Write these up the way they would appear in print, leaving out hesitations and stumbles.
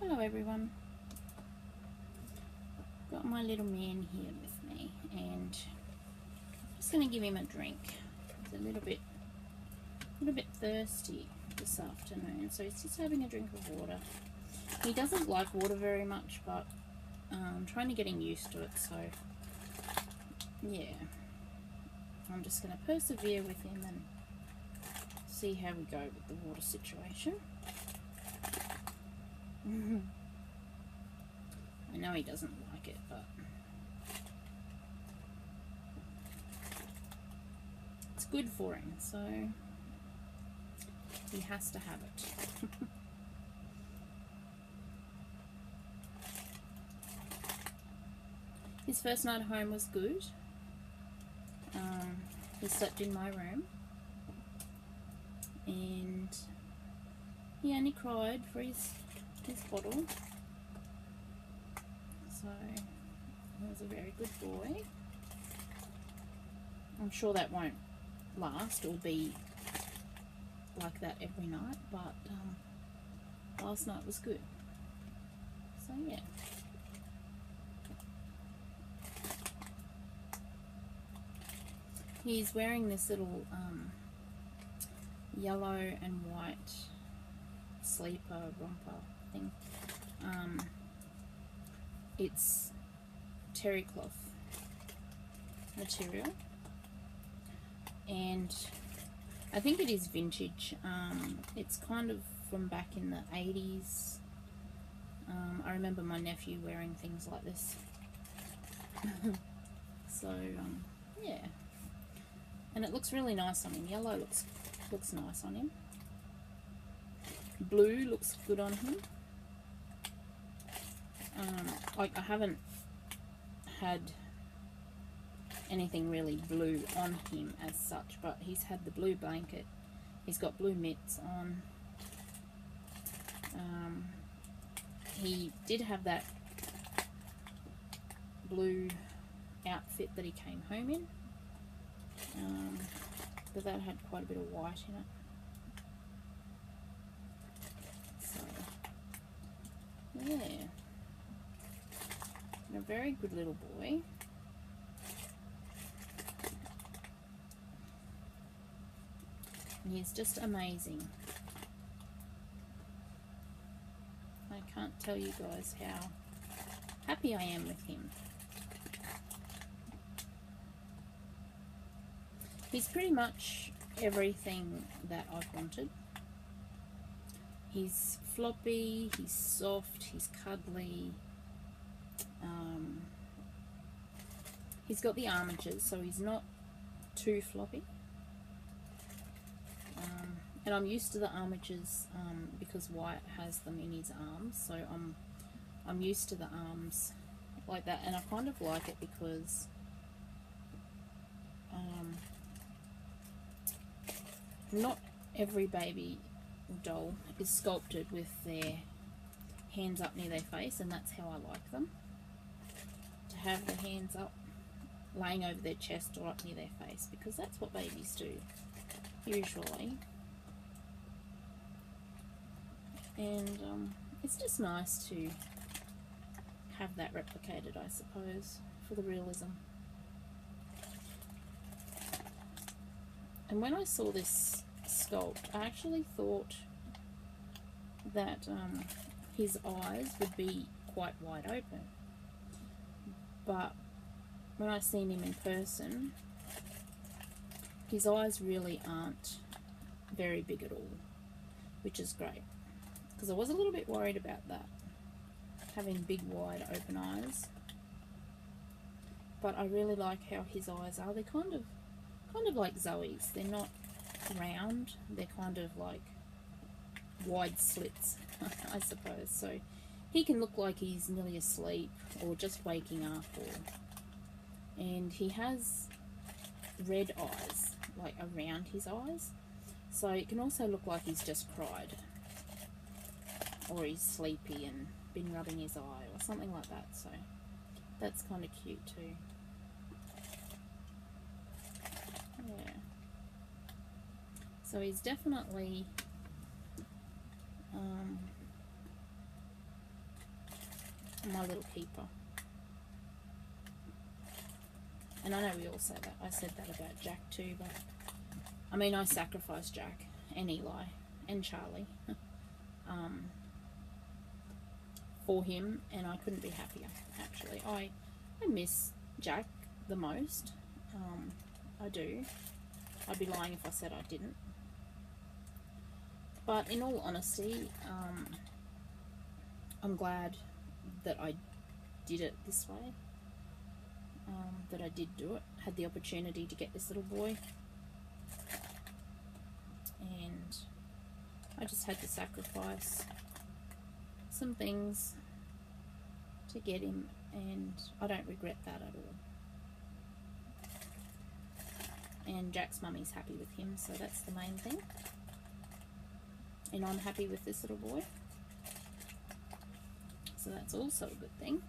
Hello everyone. Got my little man here with me and I'm just going to give him a drink. He's a little bit thirsty this afternoon, so he's just having a drink of water. He doesn't like water very much, but I'm trying to get him used to it, so yeah. I'm just going to persevere with him and see how we go with the water situation. I know he doesn't like it, but it's good for him, so he has to have it. His first night home was good. He slept in my room and he only cried for his bottle, so he was a very good boy. I'm sure that won't last or be like that every night, but last night was good, so yeah. He's wearing this little yellow and white sleeper romper thing. It's terry cloth material, and I think it is vintage. It's kind of from back in the 80s. I remember my nephew wearing things like this. So yeah, and it looks really nice on him. Yellow looks nice on him. Blue looks good on him. Like, I haven't had anything really blue on him as such, but he's had the blue blanket. He's got blue mitts on. He did have that blue outfit that he came home in, but that had quite a bit of white in it. So yeah, a very good little boy. And he's just amazing. I can't tell you guys how happy I am with him. He's pretty much everything that I've wanted. He's floppy, he's soft, he's cuddly. He's got the armatures, so he's not too floppy. And I'm used to the armatures because Wyatt has them in his arms, so I'm used to the arms like that, and I kind of like it because not every baby doll is sculpted with their hands up near their face, and that's how I like them, to have the hands up laying over their chest or up near their face, because that's what babies do usually. And it's just nice to have that replicated, I suppose, for the realism. And when I saw this sculpt, I actually thought that his eyes would be quite wide open, but when I seen him in person, his eyes really aren't very big at all, which is great, because I was a little bit worried about that, having big wide open eyes. But I really like how his eyes are. They're kind of like Zoe's. They're not round, they're kind of like wide slits, I suppose. So he can look like he's nearly asleep or just waking up, and he has red eyes like around his eyes, so it can also look like he's just cried, or he's sleepy and been rubbing his eye or something like that. So that's kind of cute too. Yeah. So he's definitely My little keeper. And I know we all say that. I said that about Jack too, but I mean, I sacrificed Jack and Eli and Charlie for him, and I couldn't be happier, actually. I miss Jack the most. I do. I'd be lying if I said I didn't. But in all honesty, I'm glad that I did it this way. That I did do it. Had the opportunity to get this little boy. And I just had to sacrifice some things to get him, and I don't regret that at all. And Jack's mummy's happy with him, so that's the main thing. And I'm happy with this little boy, so that's also a good thing.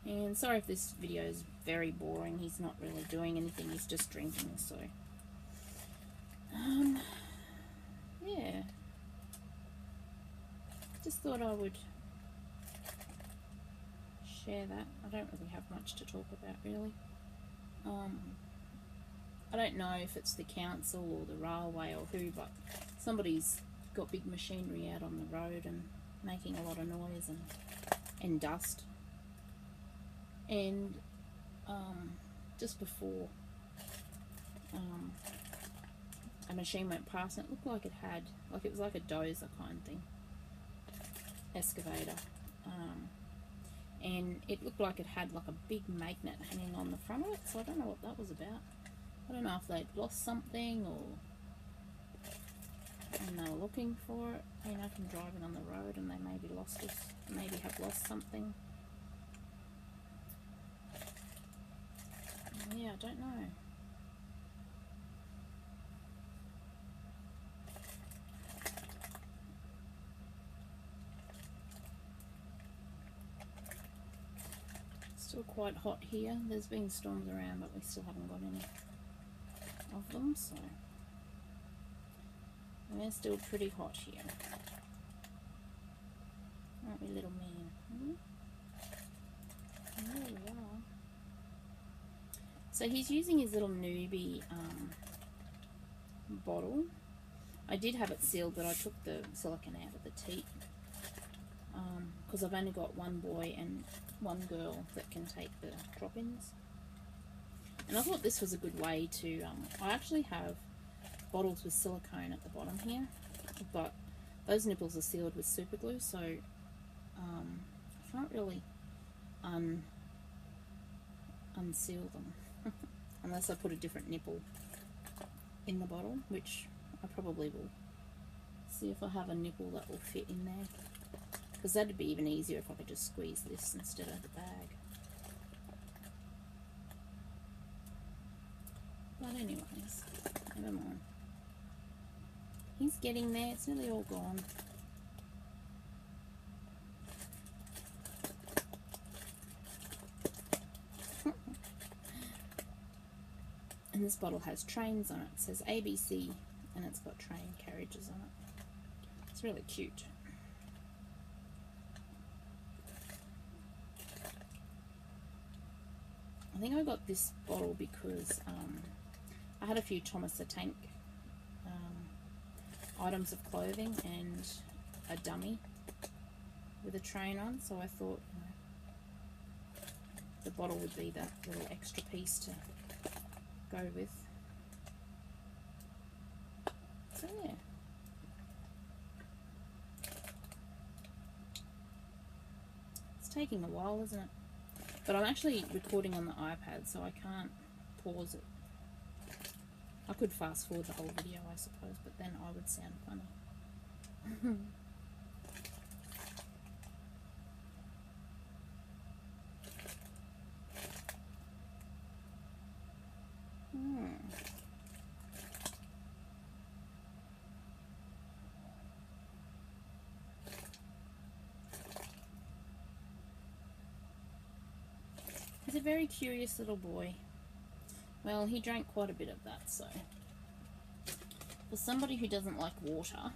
And sorry if this video is very boring. He's not really doing anything, he's just drinking, so yeah, just thought I would share that. I don't really have much to talk about, really. I don't know if it's the council or the railway or who, but somebody's got big machinery out on the road and making a lot of noise and dust. And just before a machine went past, and it looked like it had, like it was like a dozer kind of thing, excavator, and it looked like it had like a big magnet hanging on the front of it, so I don't know what that was about. I don't know if they'd lost something or and they were looking for it. You know, from driving on the road, and they maybe lost us, maybe have lost something. Yeah, I don't know. Still quite hot here. There's been storms around, but we still haven't got any of them, so we're still pretty hot here. Aren't we, little man? There we are. So he's using his little nuby bottle. I did have it sealed, but I took the silicone out of the teat because I've only got one boy and one girl that can take the drop-ins. And I thought this was a good way to, I actually have bottles with silicone at the bottom here, but those nipples are sealed with super glue, so I can't really unseal them unless I put a different nipple in the bottle, which I probably will see if I have a nipple that will fit in there, because that'd be even easier if I could just squeeze this instead of the bag. But anyways, never mind. He's getting there, it's nearly all gone. And this bottle has trains on it. It says ABC, and it's got train carriages on it. It's really cute. I think I got this bottle because I had a few Thomas the Tank items of clothing and a dummy with a train on, so I thought, you know, the bottle would be that little extra piece to go with. So yeah. It's taking a while, isn't it? But I'm actually recording on the iPad, so I can't pause it. I could fast forward the whole video, I suppose, but then I would sound funny. He's a very curious little boy. Well, he drank quite a bit of that, so for somebody who doesn't like water,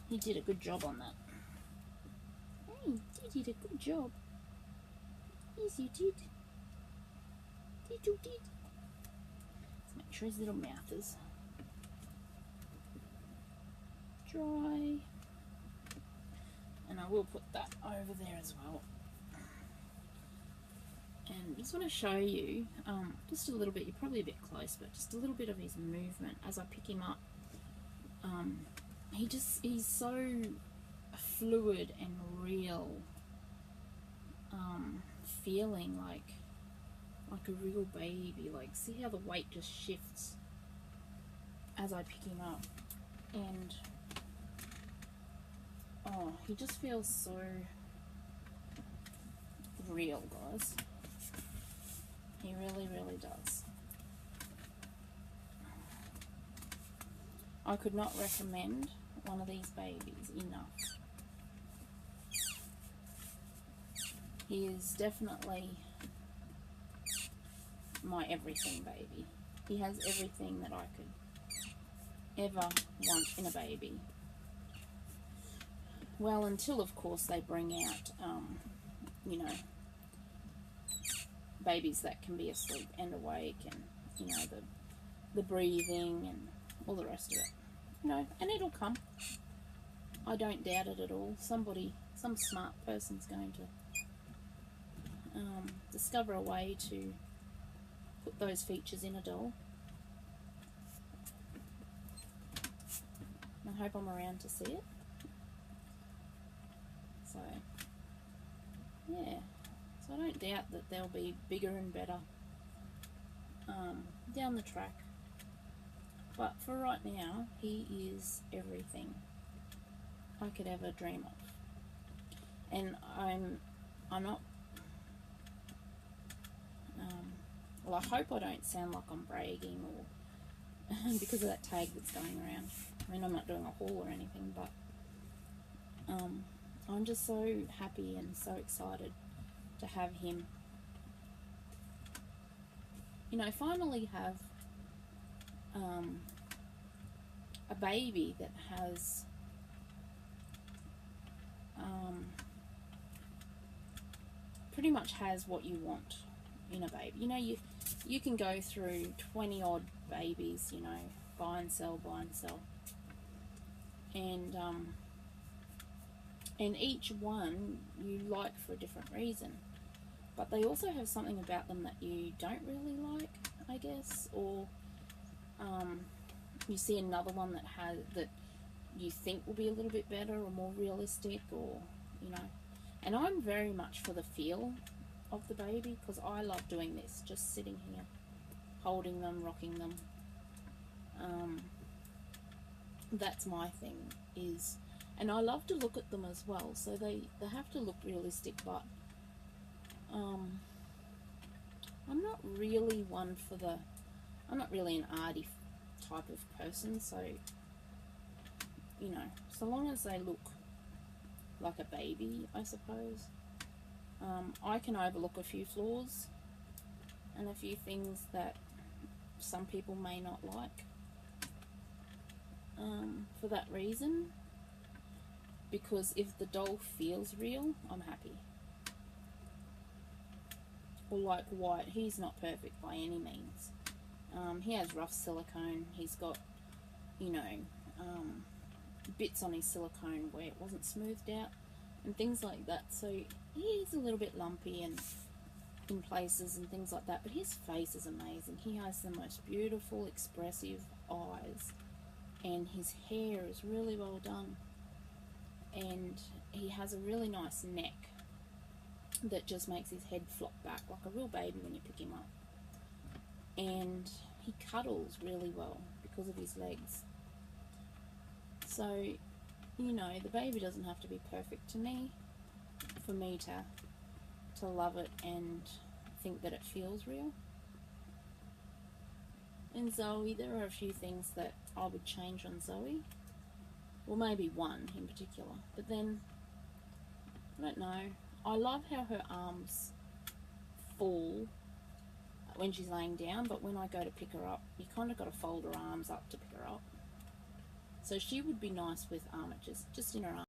he did a good job on that. Hey, you did a good job. Yes, you did. You did. Let's make sure his little mouth is dry. And I will put that over there as well. And I just want to show you just a little bit, you're probably a bit close, but just a little bit of his movement as I pick him up. He's so fluid and real, feeling like a real baby. Like, see how the weight just shifts as I pick him up, and oh, he just feels so real, guys. He really, really does. I could not recommend one of these babies enough. He is definitely my everything baby. He has everything that I could ever want in a baby. Well, until of course they bring out, you know, babies that can be asleep and awake, and you know, the breathing and all the rest of it, you know, and it'll come. I don't doubt it at all. Some smart person's going to discover a way to put those features in a doll. I hope I'm around to see it. So yeah, so I don't doubt that they'll be bigger and better down the track, but for right now he is everything I could ever dream of. And I'm not well, I hope I don't sound like I'm bragging or because of that tag that's going around. I mean, I'm not doing a haul or anything, but I'm just so happy and so excited to have him. You know, finally have a baby that has pretty much has what you want in a baby. You know, you can go through 20 odd babies, you know, buy and sell, and each one you like for a different reason, but they also have something about them that you don't really like, I guess, or you see another one that you think will be a little bit better or more realistic, or you know. And I'm very much for the feel of the baby, because I love doing this, just sitting here holding them, rocking them. That's my thing, and I love to look at them as well, so they have to look realistic, but I'm not really I'm not really an arty type of person, so you know, so long as they look like a baby, I suppose. I can overlook a few flaws and a few things that some people may not like, for that reason, because if the doll feels real, I'm happy. Or like White, he's not perfect by any means. He has rough silicone, he's got, you know, bits on his silicone where it wasn't smoothed out and things like that, so he is a little bit lumpy and in places and things like that, but his face is amazing. He has the most beautiful expressive eyes, and his hair is really well done, and he has a really nice neck that just makes his head flop back like a real baby when you pick him up, and he cuddles really well because of his legs. So, you know, the baby doesn't have to be perfect to me for me to love it and think that it feels real. And Zoe, there are a few things that I would change on Zoe, well, maybe one in particular, but then I don't know, I love how her arms fall when she's laying down, but when I go to pick her up, you kind of got to fold her arms up to pick her up. So she would be nice with just in her arms.